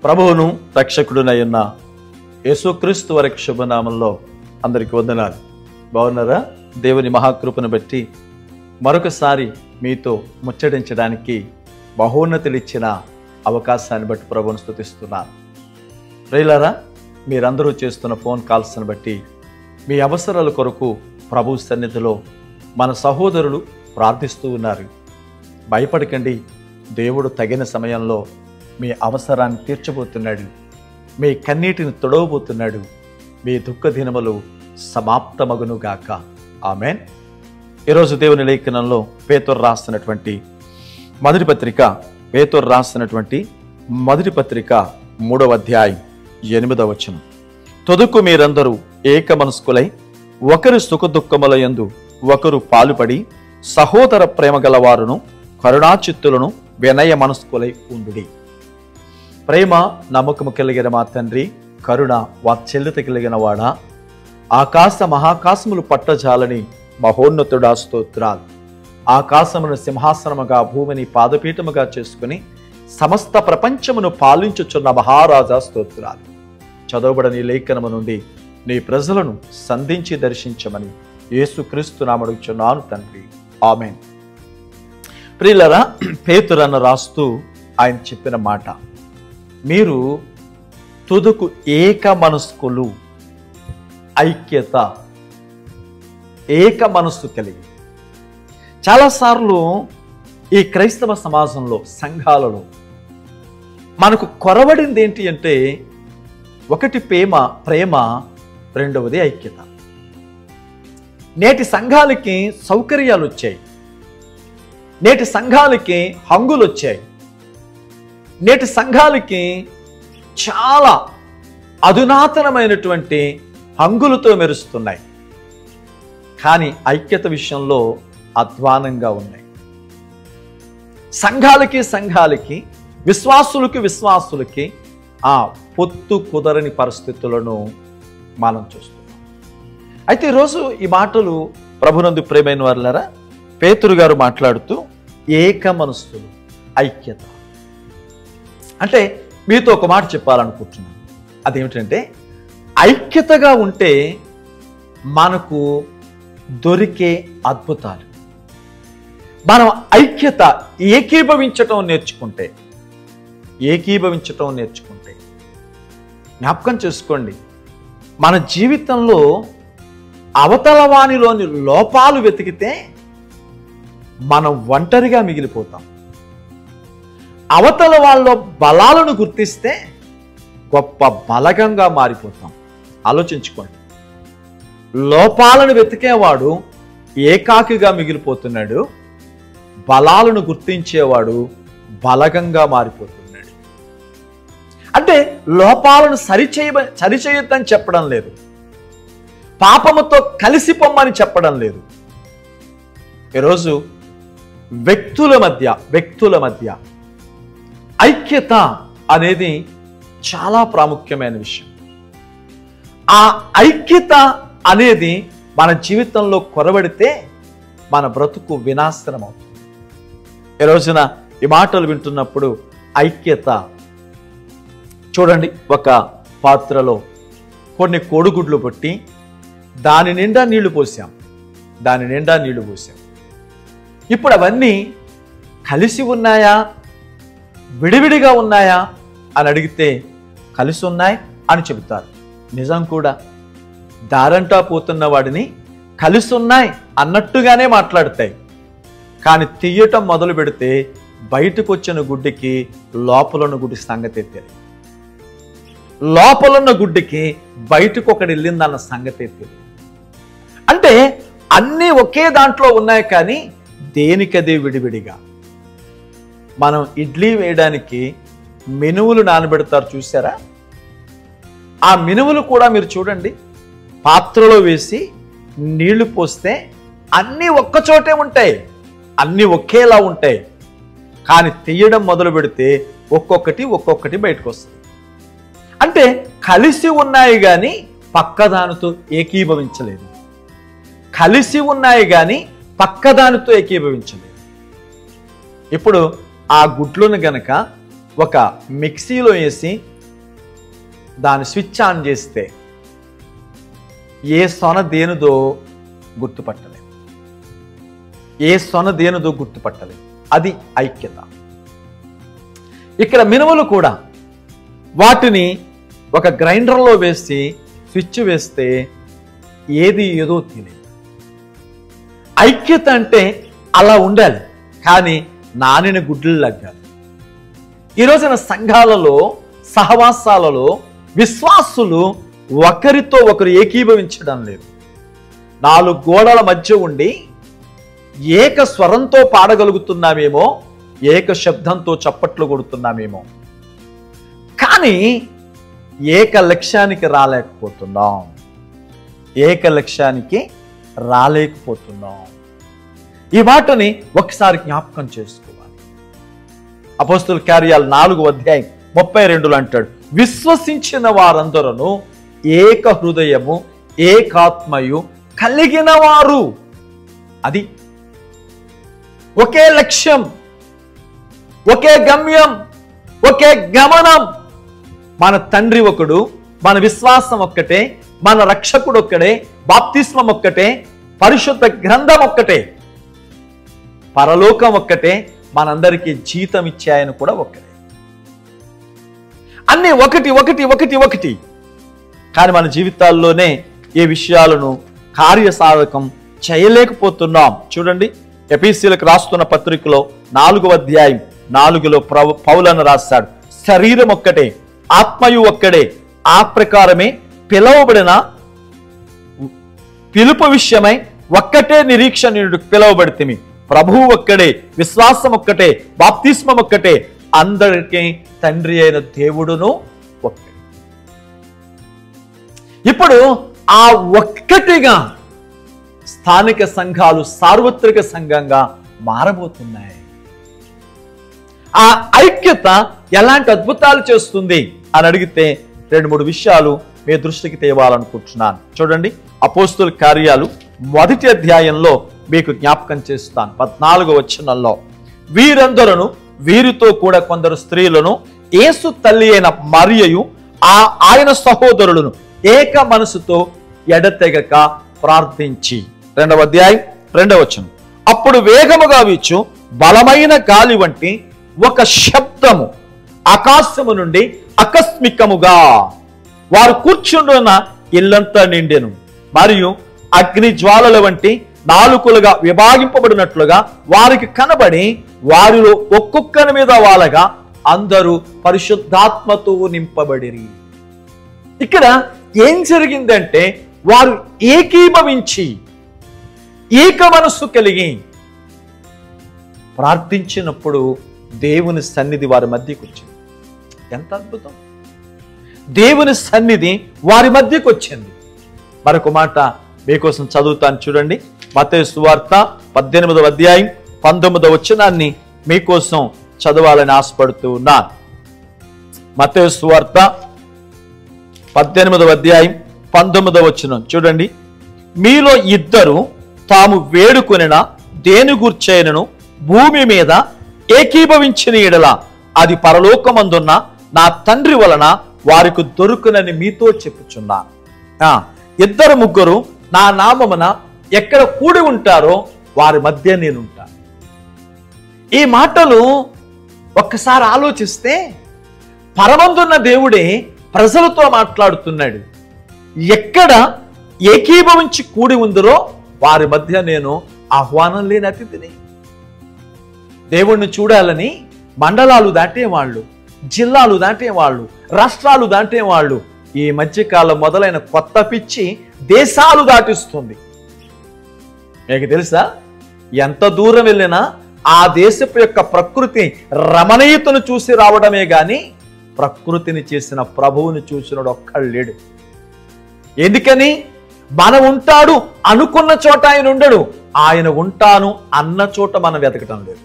ప్రభువును రక్షకుడునయున్న యేసుక్రీస్తు వారి శుభనామంలో అందరికీ వందనాలు. బాగున్నారా? దేవుని మహాకృపను బట్టి మరొకసారి మీతో ముచ్చటించడానికి బహోన్నతులిచ్చిన అవకాశాన్ని బట్టి ప్రభువును స్తుతిస్తున్నాను. ప్రియులారా, మీరందరూ చేస్తున్న ఫోన్ కాల్స్ని బట్టి మీ అవసరాల కొరకు ప్రభు సన్నిధిలో మన సహోదరులు ప్రార్థిస్తూ ఉన్నారు. భయపడకండి, దేవుడు తగిన సమయంలో మీ అవసరాన్ని తీర్చబోతున్నాడు. మీ కన్నీటిని తొడవబోతున్నాడు. మీ దుఃఖ దినములు సమాప్తమగునుగాక. ఆమెన్. ఈరోజు దేవుని లేఖనంలో పేతురు రాసినటువంటి మొదటి పత్రిక 3వ అధ్యాయం 8వ వచనం. తొదుకు మీరందరూ ఏక మనస్కులై ఒకరి సుఖ దుఃఖముల యందు ఒకరు పాలుపడి సహోదర ప్రేమ గలవారును కరుణాచిత్తులను వినయ మనస్కులై ఉండుడి. ప్రేమ నమ్మకము కలిగిన మా తండ్రి, కరుణ వాత్సల్యత కలిగిన వాడా, ఆకాశ మహాకాశములు పట్టజాలని మహోన్నతుడా స్తోత్రాలు. ఆకాశమును సింహాసనముగా భూమిని పాదపీఠముగా చేసుకుని సమస్త ప్రపంచమును పాలించుచున్న మహారాజా స్తోత్రాలు. చదవబడని లేఖనము నుండి నీ ప్రజలను సంధించి దర్శించమని యేసుక్రీస్తు నామమున అడుగుచున్నాను తండ్రి. ఆమెన్. ప్రియులారా, పేతురు రాస్తూ ఆయన చెప్పిన మాట, మీరు తుదకు ఏక మనస్కులు, ఐక్యత, ఏక మనస్సు కలిగి. చాలాసార్లు ఈ క్రైస్తవ సమాజంలో, సంఘాలలో మనకు కొరవడింది ఏంటి అంటే, ఒకటి ప్రేమ, రెండవది ఐక్యత. నేటి సంఘాలకి సౌకర్యాలు వచ్చాయి, నేటి సంఘాలకి హంగులు వచ్చాయి, నేటి సంఘాలకి చాలా అధునాతనమైనటువంటి హంగులతో మెరుస్తున్నాయి. కానీ ఐక్యత విషయంలో అధ్వానంగా ఉన్నాయి. సంఘాలకి విశ్వాసులకి ఆ పొత్తు కుదరని పరిస్థితులను మనం చూస్తున్నాం. అయితే ఈరోజు ఈ మాటలు ప్రభునందు ప్రియమైన వారులారా, పేతురు గారు మాట్లాడుతూ ఏక మనస్సులు, ఐక్యత అంటే మీతో ఒక మాట చెప్పాలనుకుంటున్నాను. అదేమిటంటే, ఐక్యతగా ఉంటే మనకు దొరికే అద్భుతాలు, మనం ఐక్యత ఏకీభవించటం నేర్చుకుంటే జ్ఞాపకం చేసుకోండి, మన జీవితంలో అవతల వానిలోని లోపాలు వెతికితే మనం ఒంటరిగా మిగిలిపోతాం. అవతల వాళ్ళ బలాలను గుర్తిస్తే గొప్ప బలగంగా మారిపోతాం. ఆలోచించుకోండి, లోపాలను వెతికేవాడు ఏకాకిగా మిగిలిపోతున్నాడు, బలాలను గుర్తించేవాడు బలగంగా మారిపోతున్నాడు. అంటే లోపాలను సరిచేయొద్దని చెప్పడం లేదు, పాపముతో కలిసి పొమ్మని చెప్పడం లేదు. ఈరోజు వ్యక్తుల మధ్య ఐక్యత అనేది చాలా ప్రాముఖ్యమైన విషయం. ఆ ఐక్యత అనేది మన జీవితంలో కొరవడితే మన బ్రతుకు వినాశనం అవుతుంది. ఈ రోజున ఈ మాటలు వింటున్నప్పుడు ఐక్యత చూడండి, ఒక పాత్రలో కొన్ని కోడిగుడ్లు పెట్టి దాని నిండా నీళ్లు పోసాం. ఇప్పుడు అవన్నీ కలిసి ఉన్నాయా, విడివిడిగా ఉన్నాయా అని అడిగితే కలిసి ఉన్నాయి అని చెబుతారు. నిజం కూడా. దారంటా పోతున్న వాడిని కలిసి ఉన్నాయి అన్నట్టుగానే మాట్లాడతాయి. కానీ తీయటం మొదలు పెడితే బయటకు వచ్చిన గుడ్డికి లోపలున్న గుడ్డి సంగతి తెలియదు, లోపలున్న గుడ్డికి బయటకు ఒకటి వెళ్ళిందన్న సంగతి తెలియదు. అంటే అన్నీ ఒకే దాంట్లో ఉన్నాయి, కానీ దేనికదే విడివిడిగా. మనం ఇడ్లీ వేయడానికి మినువులు నానబెడతారు, చూసారా? ఆ మినువులు కూడా మీరు చూడండి, పాత్రలో వేసి నీళ్లు పోస్తే అన్నీ ఒక్కచోటే ఉంటాయి, అన్నీ ఒకేలా ఉంటాయి. కానీ తీయడం మొదలు పెడితే ఒక్కొక్కటి బయటకు వస్తుంది. అంటే కలిసి ఉన్నాయి కానీ పక్కదానితో ఏకీభవించలేదు, కలిసి ఉన్నాయి కానీ పక్కదానితో ఏకీభవించలేదు. ఇప్పుడు ఆ గుడ్లను గనక ఒక మిక్సీలో వేసి దాని స్విచ్ ఆన్ చేస్తే ఏ సొన దేనిదో గుర్తుపట్టలేదు. ఏ సొన దేనిదో గుర్తుపట్టలేదు. అది ఐక్యత. ఇక్కడ మినుములు కూడా వాటిని ఒక గ్రైండర్లో వేసి స్విచ్ వేస్తే ఏది ఏదో తెలియదు. ఐక్యత అంటే అలా ఉండాలి, కానీ నానిన గుడ్లు లగ్గాలి. ఈ రోజున సంఘాలలో, సహవాసాలలో విశ్వాసులు ఒకరితో ఒకరు ఏకీభవించడం లేదు. 4 గోడల మధ్య ఉండి ఏక స్వరంతో పాడగలుగుతున్నామేమో, ఏక శబ్దంతో చప్పట్లు కొడుతున్నామేమో, కానీ ఏక లక్ష్యానికి రాలేకపోతున్నాం. ఏక లక్ష్యానికి రాలేకపోతున్నాం. ఈ మాటని ఒకసారి జ్ఞాపకం చేసుకోవాలి. అపోస్తుల కార్యాలు 4వ అధ్యాయం 32లో అంటాడు, విశ్వసించిన వారందరూ ఏక హృదయము ఏకాత్మయు కలిగిన వారు. అది ఒకే లక్ష్యం, ఒకే గమ్యం, ఒకే గమనం. మన తండ్రి ఒకడు, మన విశ్వాసం ఒక్కటే, మన రక్షకుడు ఒక్కడే, బాప్తిస్మం ఒక్కటే, పరిశుద్ధ గ్రంథం ఒక్కటే, పరలోకం ఒక్కటే, మనందరికీ జీతం ఇచ్చే ఆయన కూడా ఒక్కడే. అన్నీ ఒకటి ఒకటి ఒకటి ఒకటి. కానీ మన జీవితాల్లోనే ఏ విషయాలను కార్యసాధకం చేయలేకపోతున్నాం. చూడండి, ఎఫెసీయులకు రాస్తున్న పత్రికలో 4వ అధ్యాయం 4లో పౌలను రాస్తాడు, శరీరం ఒక్కటే, ఆత్మయు ఒక్కడే, ఆ ప్రకారమే పిలువబడిన పిలుపు విషయమై ఒక్కటే నిరీక్షణుడు పిలువబడితిమి. ప్రభువు ఒక్కడే, విశ్వాసం ఒక్కటే, బాప్తిస్మం ఒక్కటే, అందరికీ తండ్రి అయిన దేవుడును ఒక్కడే. ఇప్పుడు ఆ ఒక్కటిగా స్థానిక సంఘాలు సార్వత్రిక సంఘంగా మారబోతున్నాయి. ఆ ఐక్యత ఎలాంటి అద్భుతాలు చేస్తుంది అని అడిగితే 2-3 విషయాలు మీ దృష్టికి తేవాలనుకుంటున్నాను. చూడండి, అపోస్తుల కార్యాలు 1వ అధ్యాయంలో మీకు జ్ఞాపకం చేస్తాను. 14వ వచనంలో, వీరందరూ వీరితో కూడా కొందరు స్త్రీలను యేసు తల్లి అయిన మరియయు ఆయన సహోదరులను ఏక మనసుతో ఎడతెగక ప్రార్థించి. 2వ అధ్యాయం 2వ వచనం, అప్పుడు వేగముగా వీచు బలమైన గాలి వంటి ఒక శబ్దము ఆకాశము నుండి ఆకస్మికముగా వారు కూర్చుండున్న ఇల్లంతా నిండెను. మరియు అగ్ని జ్వాలల వంటి నాలుకలుగా విభాగింపబడినట్లుగా వారికి కనబడి వారిలో ఒక్కొక్కరి మీద వాలగా అందరూ పరిశుద్ధాత్మతో నింపబడిరి. ఇక్కడ ఏం జరిగిందంటే వారు ఏకీభవించి ఏక మనస్సు కలిగి ప్రార్థించినప్పుడు దేవుని సన్నిధి వారి మధ్యకు వచ్చింది. ఎంత అద్భుతం! దేవుని సన్నిధి వారి మధ్యకు వచ్చింది. మరొక మాట మీకోసం చదువుతాను, చూడండి. మత్తయి సువార్త 18వ అధ్యాయం 19వ వచనాన్ని మీకోసం చదవాలని ఆశపడుతూ ఉన్నాను. మత్తయి సువార్త 18వ అధ్యాయం 19వ వచనం చూడండి. మీలో ఇద్దరు తాము వేడుకొనిన దేని గూర్చైనను భూమి మీద ఏకీభవించిన ఎడల అది పరలోకమందున్న నా తండ్రి వలన వారికి దొరుకునని మీతో చెప్పుచున్నాను. 2-3 నా నామమున ఎక్కడ కూడి ఉంటారో వారి మధ్య నేనుంటాను. ఈ మాటలు ఒక్కసారి ఆలోచిస్తే పరమందున్న దేవుడే ప్రజలతో మాట్లాడుతున్నాడు. ఎక్కడ ఏకీభవించి కూడి ఉందరో వారి మధ్య నేను ఆహ్వానం లేని అతిథిని. దేవుణ్ణి చూడాలని మండలాలు దాటేవాళ్ళు, జిల్లాలు దాటేవాళ్ళు, రాష్ట్రాలు దాటేవాళ్ళు. ఈ మధ్యకాలం మొదలైన కొత్త పిచ్చి దేశాలు దాటిస్తుంది. మీకు తెలుసా, ఎంత దూరం వెళ్ళినా ఆ దేశపు యొక్క ప్రకృతి రమణీయతను చూసి రావడమే గాని ప్రకృతిని చేసిన ప్రభువుని చూసినోడు ఒక్కడు లేడు. ఎందుకని? మనం ఉంటాడు అనుకున్న చోట ఆయన ఉండడు, ఆయన ఉంటాను అన్న చోట మనం వెతకటం లేదు.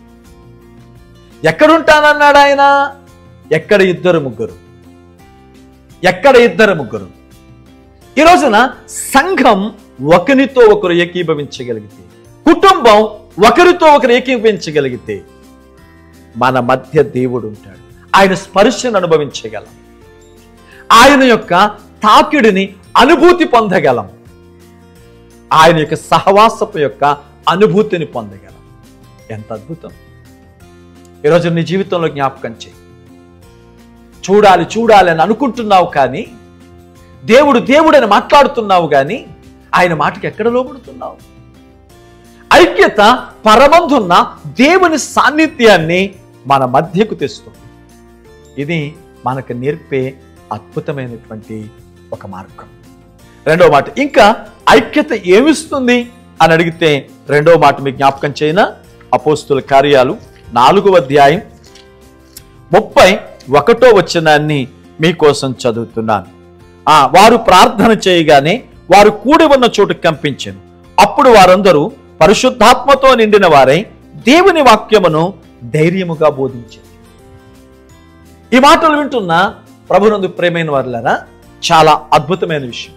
ఎక్కడుంటానన్నాడు ఆయన? ఎక్కడ 2-3, ఎక్కడ 2-3. ఈ రోజున సంఘం ఒకరితో ఒకరు ఏకీభవించగలిగితే, కుటుంబం ఒకరితో ఒకరు ఏకీభవించగలిగితే మన మధ్య దేవుడు ఉంటాడు. ఆయన స్పర్శను అనుభవించగలం, ఆయన యొక్క తాకిడిని అనుభూతి పొందగలం, ఆయన యొక్క సహవాసపు యొక్క అనుభూతిని పొందగలం. ఎంత అద్భుతం! ఈరోజు నీ జీవితంలో జ్ఞాపకం చేయి. చూడాలి చూడాలి అని అనుకుంటున్నావు, కానీ దేవుడు దేవుడు అని మాట్లాడుతున్నావు, కానీ ఆయన మాటకి ఎక్కడ లోబడుతున్నావు? ఐక్యత పరమందున్న దేవుని సాన్నిధ్యాన్ని మన మధ్యకు తెస్తుంది. ఇది మనకు నేర్పే అద్భుతమైనటువంటి ఒక మార్గం. రెండవ మాట, ఇంకా ఐక్యత ఏమిస్తుంది అని అడిగితే రెండవ మాట మీకు జ్ఞాపకం చేయనా? అపోస్తుల కార్యాలు 4వ అధ్యాయం 31వ వచనాన్ని మీకోసం చదువుతున్నాను. వారు ప్రార్థన చేయగానే వారు కూడి ఉన్న చోటు కంపించెను. అప్పుడు వారందరూ పరిశుద్ధాత్మతో నిండిన వారై దేవుని వాక్యమును ధైర్యముగా బోధించారు. ఈ మాటలు వింటున్న ప్రభునందు ప్రేమైన వారులారా, చాలా అద్భుతమైన విషయం.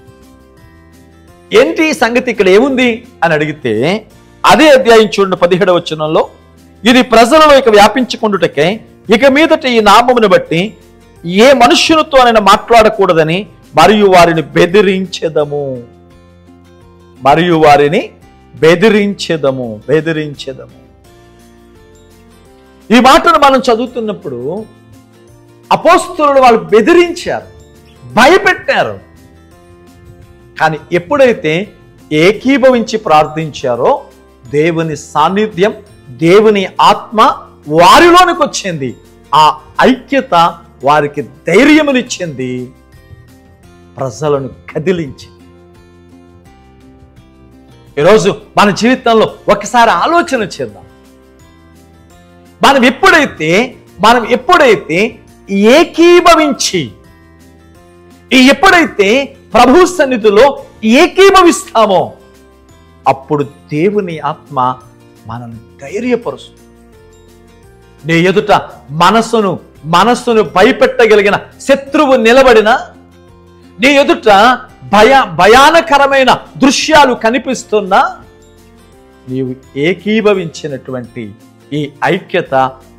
ఏంటి సంగతి, ఇక్కడ ఏముంది అని అడిగితే అదే అధ్యాయం చూడండి 17వ వచనంలో, ఇది ప్రజలలో ఇక వ్యాపించుకుండుటకే ఇక మీదట ఈ నామమును బట్టి ఏ మనుష్యునితో అయినా మాట్లాడకూడదని మరియు వారిని బెదిరించెదము. ఈ మాటను మనం చదువుతున్నప్పుడు అపోస్తలులు వాళ్ళు బెదిరించారు, భయపెట్టారు. కానీ ఎప్పుడైతే ఏకీభవించి ప్రార్థించారో దేవుని సాన్నిధ్యం, దేవుని ఆత్మ వారిలోనికి వచ్చింది. ఆ ఐక్యత వారికి ధైర్యమునిచ్చింది, ప్రజలను కదిలించింది. ఈరోజు మన జీవితంలో ఒకసారి ఆలోచన చేద్దాం. మనం ఎప్పుడైతే ఏకీభవించి, ఎప్పుడైతే ప్రభు సన్నిధిలో ఏకీభవిస్తామో అప్పుడు దేవుని ఆత్మ మనల్ని ధైర్యపరుస్తుంది. నీ ఎదుట మనస్సును భయపెట్టగలిగిన శత్రువు నిలబడిన, నీ ఎదుట భయానకరమైన దృశ్యాలు కనిపిస్తున్నా, నీవు ఏకీభవించినటువంటి ఈ ఐక్యత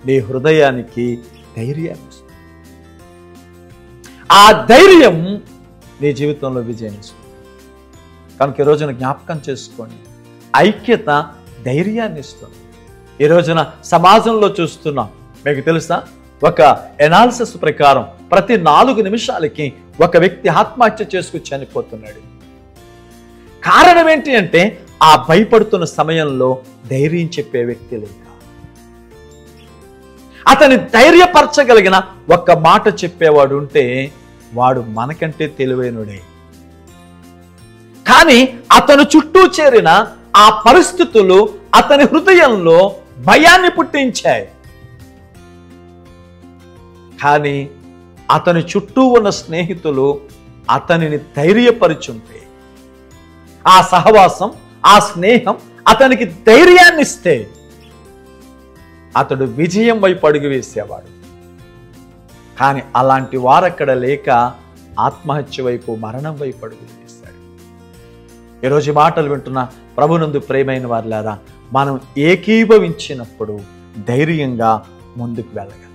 నీ హృదయానికి ధైర్యాన్ని ఇస్తుంది. ఆ ధైర్యం నీ జీవితంలో విజయం ఇస్తుంది. కనుక ఈ రోజున జ్ఞాపకం చేసుకోండి, ఐక్యత ధైర్యాన్ని ఇస్తుంది. ఈ రోజున సమాజంలో చూస్తున్నాం, మీకు తెలుసా, ఒక ఎనాలిసిస్ ప్రకారం ప్రతి 4 నిమిషాలకి ఒక వ్యక్తి ఆత్మహత్య చేసుకుని చనిపోతున్నాడు. కారణం ఏంటి అంటే ఆ భయపడుతున్న సమయంలో ధైర్యం చెప్పే వ్యక్తి లేక, అతని ధైర్యపరచగలిగిన ఒక్క మాట చెప్పేవాడు ఉంటే వాడు మనకంటే తెలివైనడే. కానీ అతను చుట్టూ చేరిన ఆ పరిస్థితులు అతని హృదయంలో భయాన్ని పుట్టించాయి. కానీ అతని చుట్టూ ఉన్న స్నేహితులు అతనిని ధైర్యపరిచుంటే, ఆ సహవాసం, ఆ స్నేహం అతనికి ధైర్యాన్ని ఇస్తే అతడు విజయం వైపు అడుగు వేసేవాడు. కానీ అలాంటి వారక్కడ లేక ఆత్మహత్య వైపు, మరణం వైపు అడుగు వేశాడు. ఈరోజు మాటలు వింటున్న ప్రభునందు ప్రేమైన వారులారా, మనం ఏకీభవించినప్పుడు ధైర్యంగా ముందుకు వెళ్ళగలం.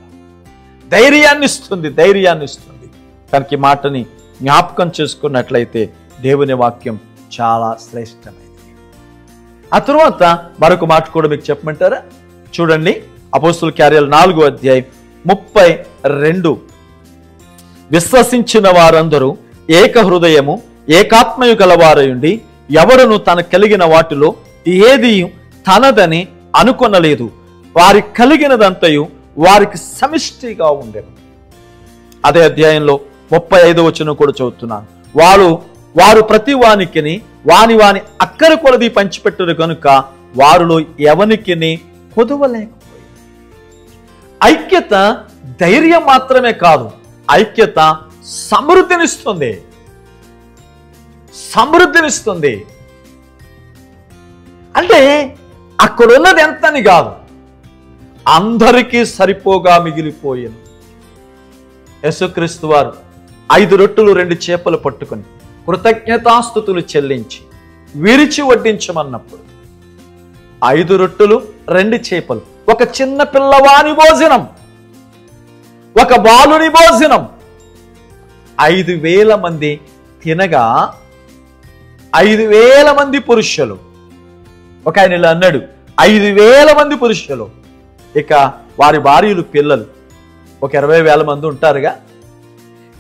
ధైర్యాన్ని ఇస్తుంది. కనుక ఈ మాటని జ్ఞాపకం చేసుకున్నట్లయితే దేవుని వాక్యం చాలా శ్రేష్టమైనది. ఆ తరువాత మరొక మాట కూడా మీకు చెప్పమంటారా? చూడండి, అపోస్తుల కార్యాలు 4వ అధ్యాయం 32. విశ్వసించిన వారందరూ ఏక హృదయము ఏకాత్మయు గలవారయుండి ఎవరును తన కలిగిన వాటిలో ఏది తనదని అనుకొనలేదు, వారి కలిగినదంతయు వారికి సమిష్టిగా ఉండేది. అదే అధ్యాయంలో 35వ వచనం కూడా చదువుతున్నాను. వారు ప్రతి వానికిని వాని అక్కర కొలది పంచిపెట్టరు కనుక వారిలో ఎవనికిని కొదవలేకపోయింది. ఐక్యత ధైర్యం మాత్రమే కాదు, ఐక్యత సమృద్ధినిస్తుంది. అంటే అక్కడున్నది ఎంతని కాదు, అందరికీ సరిపోగా మిగిలిపోయాను. యేసుక్రీస్తు వారు 5 రొట్టెలు 2 చేపలు పట్టుకొని కృతజ్ఞతాస్తుతులు చెల్లించి విరిచి వడ్డించమన్నప్పుడు 5 రొట్టెలు 2 చేపలు, ఒక చిన్న పిల్లవాని భోజనం, ఒక బాలుని భోజనం 5,000 మంది తినగా 5,000 మంది పురుషులు. ఒక ఆయన ఇలా అన్నాడు, 5,000 మంది పురుషులు, ఇక వారి భార్యలు పిల్లలు ఒక 20,000 మంది ఉంటారుగా.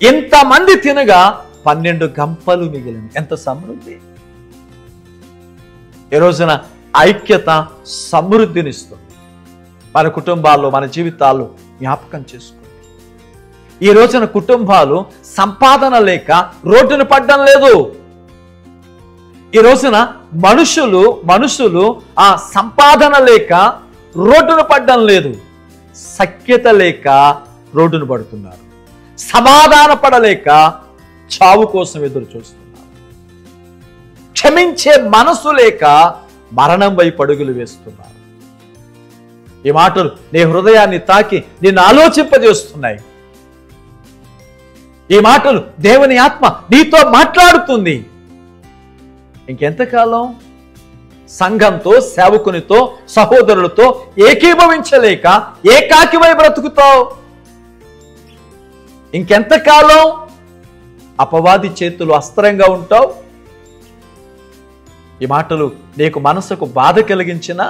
ఇంతమంది తినగా 12 గంపలు మిగిలిన. ఎంత సమృద్ధి! ఈ రోజున ఐక్యత సమృద్ధినిస్తుంది. మన కుటుంబాల్లో, మన జీవితాల్లో జ్ఞాపకం చేసుకోండి. ఈ రోజున కుటుంబాలు సంపాదన లేక రోడ్డున పడ్డం లేదు. ఈ రోజున మనుషులు ఆ సంపాదన లేక రోడ్డున పడ్డం లేదు. సఖ్యత లేక రోడ్డున పడుతున్నారు. సమాధాన పడలేక చావు కోసం ఎదురు చూస్తున్నారు. క్షమించే మనసు లేక మరణం వైపు అడుగులు వేస్తున్నారు. ఈ మాటలు నీ హృదయాన్ని తాకి నిన్ను ఆలోచింపజేస్తున్నాయి. ఈ మాటలు దేవుని ఆత్మ నీతో మాట్లాడుతుంది. ఇంకెంతకాలం సంఘంతో, సేవకునితో, సహోదరులతో ఏకీభవించలేక ఏకాకివై బ్రతుకుతావు? ఇంకెంతకాలం అపవాది చేతులు అస్త్రంగా ఉంటావు? ఈ మాటలు నీకు మనసుకు బాధ కలిగించినా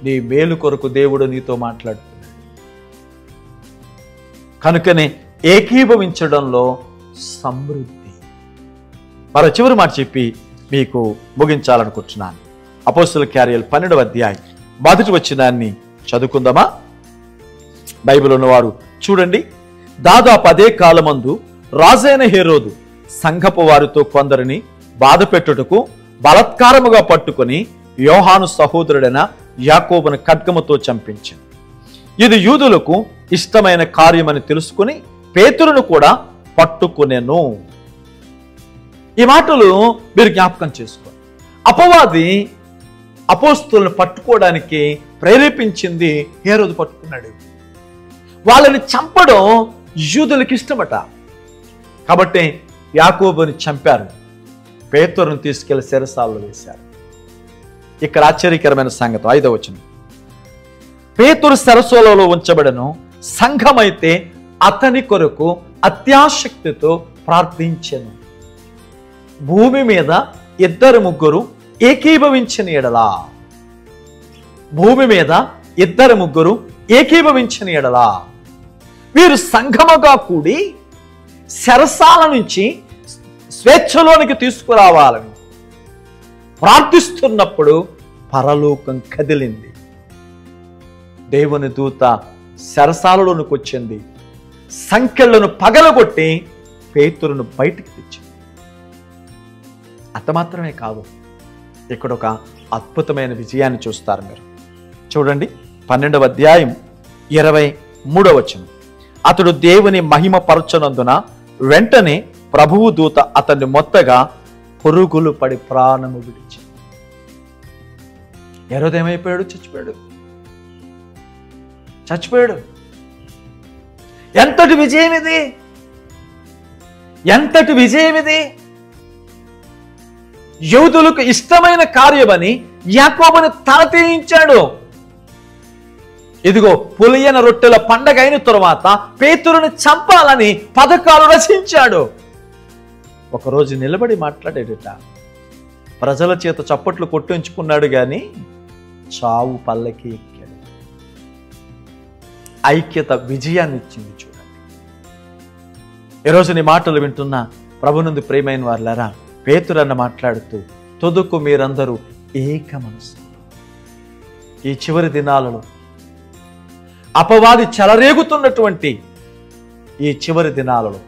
నీ మేలు కొరకు దేవుడు నీతో మాట్లాడుతున్నాడు. కనుకనే ఏకీభవించడంలో సమృద్ధి. మరో చివరి మాట చెప్పి మీకు ముగించాలనుకుంటున్నాను. అపోస్తలుల కార్యాలు 12వ అధ్యాయం మొదటి వచనాన్ని చదువుకుందామా? బైబిల్ ఉన్నవారు చూడండి. దాదాపు అదే కాలమందు రాజైన హేరోదు సంఘపు వారితో కొందరిని బాధ పెట్టుటకు బలత్కారముగా పట్టుకొని యోహాను సహోదరుడైన యాకోబును ఖడ్గముతో చంపించింది. ఇది యూదులకు ఇష్టమైన కార్యమని తెలుసుకుని పేతురును కూడా పట్టుకునేను. ఈ మాటలు మీరు జ్ఞాపకం చేసుకోండి. అపవాది అపోస్తలులను పట్టుకోవడానికి ప్రేరేపించింది హేరోదు పట్టుకున్నాడు. వాళ్ళని చంపడం యూదులకు ఇష్టమట. కాబట్టి యాకోబుని చంపారు. పేతురును తీసుకెళ్లి చెరసాలలో వేశారు. ఇక్కడ ఆశ్చర్యకరమైన సంగతి 5వ వచనం. పేతురు చెరసాలలో ఉంచబడను, సంఘమైతే అతని కొరకు అత్యాసక్తితో ప్రార్థించెను. భూమి మీద 2-3 ఏకీభవించిన ఎడలా, భూమి మీద 2-3 ఏకీభవించిన ఎడలా వీరు సంఘముగా కూడి చెరసాల నుంచి స్వేచ్ఛలోనికి తీసుకురావాలని ప్రార్థిస్తున్నప్పుడు పరలోకం కదిలింది. దేవుని దూత చెరసాలలోనికి వచ్చింది. సంకెళ్లను పగలగొట్టి పేతురును బయటికి తెచ్చింది. అంత మాత్రమే కాదు, ఇక్కడ ఒక అద్భుతమైన విజయాన్ని చూస్తారు మీరు. చూడండి 12వ అధ్యాయం 23వ వచనం. అతడు దేవుని మహిమ పరచనందున వెంటనే ప్రభువు దూత అతన్ని మొత్తగా పొరుగులు పడి ప్రాణము విడిచి. హేరోదేమైపోయాడు? చచ్చిపోయాడు. ఎంతటి విజయం ఇది! ఎంతటి విజయం ఇది! యూదులకు ఇష్టమైన కార్యమని యాకోబుని తలతీయించాడు. ఇదిగో పులియన రొట్టెల పండగ అయిన తరువాత పేతురుని చంపాలని పథకాలు రచించాడు. ఒకరోజు నిలబడి మాట్లాడేట. ప్రజల చేత చప్పట్లు కొట్టించుకున్నాడు గాని చావు పల్లకి ఎక్కాడు. ఐక్యత విజయాన్ని ఇచ్చింది. చూడండి, ఈరోజు నీ మాటలు వింటున్న ప్రభునందు ప్రియమైన వారులారా, పేతురన్న మాట్లాడుతూ తుదకు మీరందరూ ఏక మనసు. ఈ చివరి దినాలలో అపవాది చెలరేగుతున్నటువంటి ఈ చివరి దినాలలో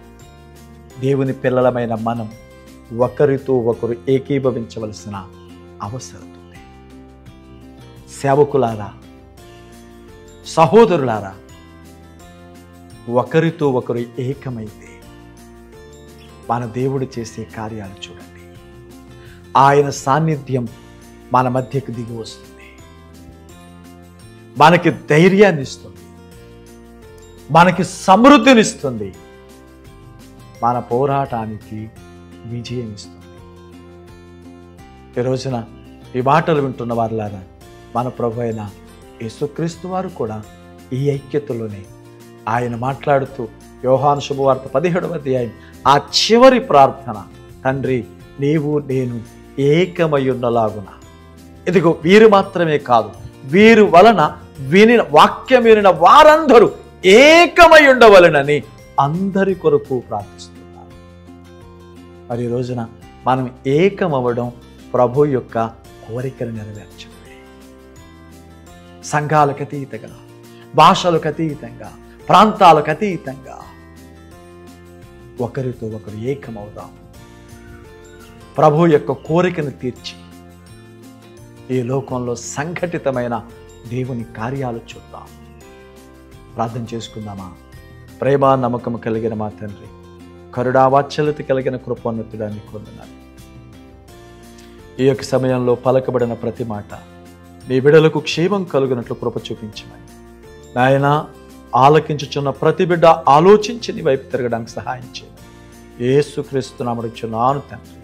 దేవుని పిల్లలమైన మనం ఒకరితో ఒకరు ఏకీభవించవలసిన అవసరం ఉంది. సేవకులారా, సహోదరులారా, ఒకరితో ఒకరు ఏకమైతే మన దేవుడు చేసే కార్యాలు చూడండి. ఆయన సాన్నిధ్యం మన మధ్యకు దిగి వస్తుంది. మనకి ధైర్యాన్ని ఇస్తుంది, మనకి సమృద్ధినిస్తుంది, మన పోరాటానికి విజయం ఇస్తుంది. ఈ రోజున ఈ మాటలు వింటున్న వారులారా, మన ప్రభు అయిన యేసుక్రీస్తు వారు కూడా ఈ ఐక్యతలోనే ఆయన మాట్లాడుతూ యోహాను శుభవార్త 17వ అధ్యాయం ఆ చివరి ప్రార్థన, తండ్రి నీవు నేను ఏకమయ్యున్నలాగున. ఇదిగో వీరు మాత్రమే కాదు, వీరు వలన వినిన వాక్యం వినిన వారందరూ ఏకమై ఉండవలెనని అందరి కొరకు ప్రార్థిస్తున్నారు. మరి ఈ రోజున మనం ఏకమవ్వడం ప్రభు యొక్క కోరికను నెరవేర్చడమే. సంఘాలకు అతీతంగా, భాషలకు అతీతంగా, ప్రాంతాలకు అతీతంగా ఒకరితో ఒకరు ఏకమవుదాం. ప్రభు యొక్క కోరికను తీర్చి ఈ లోకంలో సంఘటితమైన దేవుని కార్యాలు చూద్దాం. ప్రార్థన చేసుకుందామా? ప్రేమ నమ్మకం కలిగిన మా తండ్రి, కరుణా వాత్సల్యత కలిగిన కృపోన్నతుడాన్ని కొందనాలు. ఈ యొక్క సమయంలో పలకబడిన ప్రతి మాట నీ బిడ్డలకు క్షేమం కలుగునట్లు కృప చూపించమని నాయన, ఆలకించుచున్న ప్రతి బిడ్డ ఆలోచించి నీ వైపు తిరగడానికి సహాయం చేయమని యేసుక్రీస్తు నామమున అడుగుచున్నాను తండ్రి.